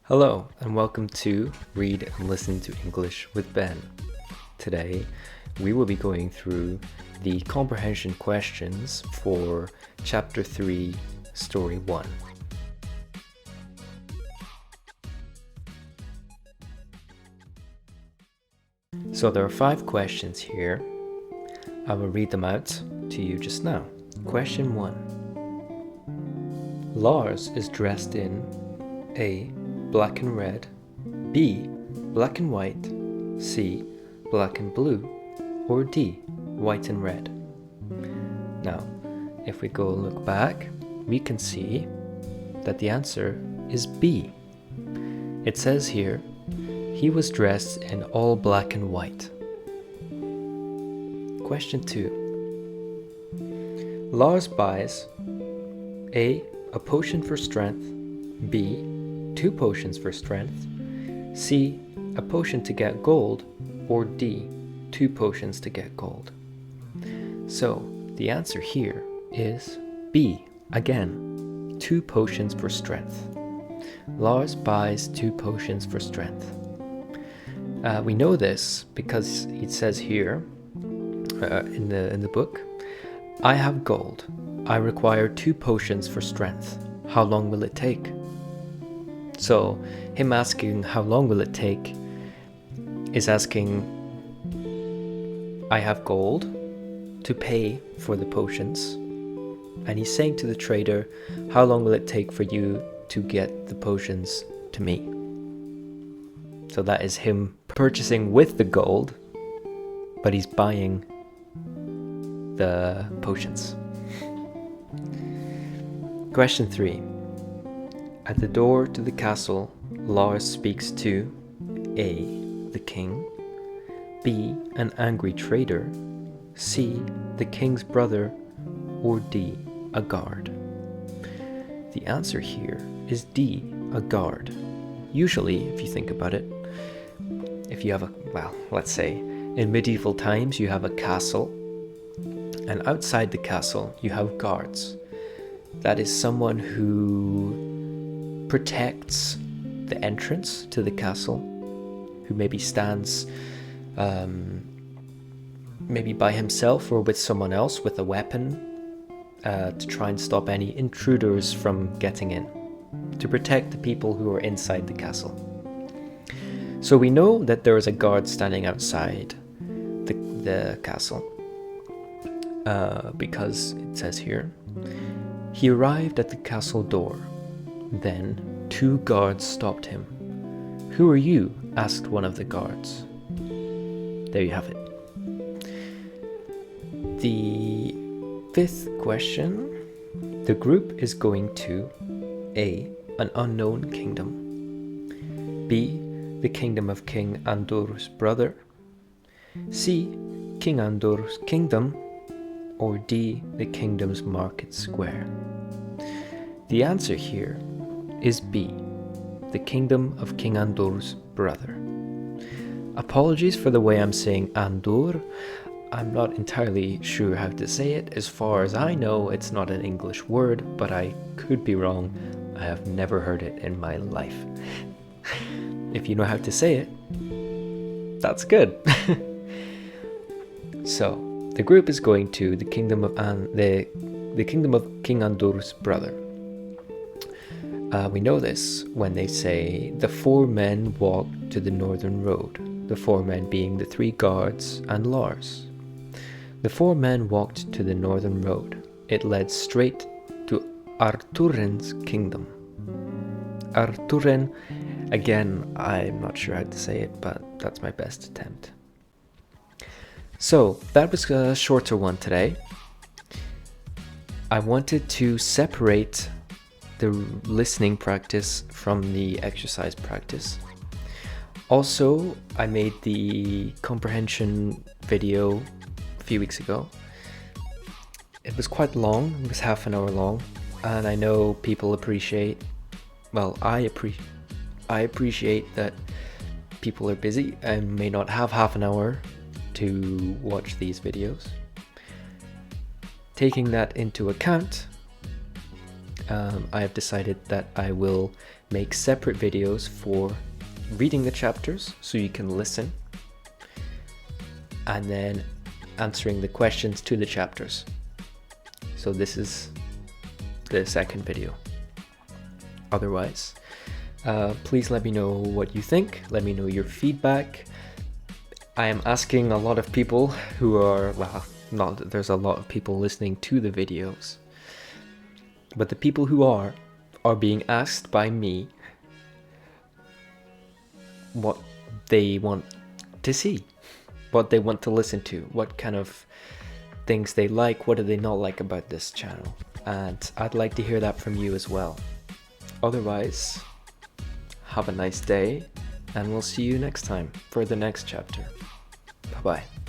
Hello, and welcome to Read and Listen to English with Ben. Today, we will be going through the comprehension questions for Chapter 3, Story 1. So there are 5 questions here. I will read them out to you just now. Question 1. Lars is dressed in A. Black and red, B. Black and white, C. Black and blue, or D. White and red. Now, if we go look back, we can see that the answer is B. It says here, he was dressed in all black and white. Question 2. Lars buys A. A potion for strength, B. 2 potions for strength, C. A potion to get gold, or D. 2 potions to get gold. So the answer here is B. Again, 2 potions for strength. Lars buys 2 potions for strength. We know this because it says here in the book, I have gold. I require 2 potions for strength. How long will it take? So him asking how long will it take is asking, I have gold to pay for the potions, and he's saying to the trader, how long will it take for you to get the potions to me? So that is him purchasing with the gold, but he's buying the potions. Question 3. At the door to the castle, Lars speaks to A. the king, B. an angry trader, C. the king's brother, or D. a guard. The answer here is D. a guard. Usually, if you think about it, if you have let's say in medieval times you have a castle, and outside the castle you have guards. That is someone who protects the entrance to the castle, who maybe stands maybe by himself or with someone else with a weapon to try and stop any intruders from getting in, to protect the people who are inside the castle. So we know that there is a guard standing outside the castle because it says here, he arrived at the castle door. Then 2 guards stopped him. Who are you? Asked one of the guards. There you have it. The 5th question. The group is going to A. An unknown kingdom, B. The kingdom of King Andor's brother, C. King Andor's kingdom, or D. The kingdom's market square. The answer here is B. The kingdom of King Andor's brother. Apologies for the way I'm saying Andor. I'm not entirely sure how to say it. As far as I know, it's not an English word, but I could be wrong. I have never heard it in my life. If you know how to say it, that's good. So, the group is going to the kingdom of the kingdom of King Andor's brother. We know this when they say the 4 men walked to the northern road, the 4 men being the 3 guards and Lars. The 4 men walked to the northern road. It led straight to Arturen's kingdom. Arturen, again, I'm not sure how to say it, but that's my best attempt. So that was a shorter one today. I wanted to separate the listening practice from the exercise practice. Also, I made the comprehension video a few weeks ago. It was quite long, it was half an hour long, and I know people appreciate, I appreciate that people are busy and may not have half an hour to watch these videos. Taking that into account, I have decided that I will make separate videos for reading the chapters so you can listen, and then answering the questions to the chapters. So this is the second video. Otherwise, please let me know what you think. Let me know your feedback. I am asking a lot of people who are, well, not that there's a lot of people listening to the videos, but the people who are being asked by me what they want to see, what they want to listen to, what kind of things they like, what do they not like about this channel. And I'd like to hear that from you as well. Otherwise, have a nice day, and we'll see you next time for the next chapter. Bye-bye.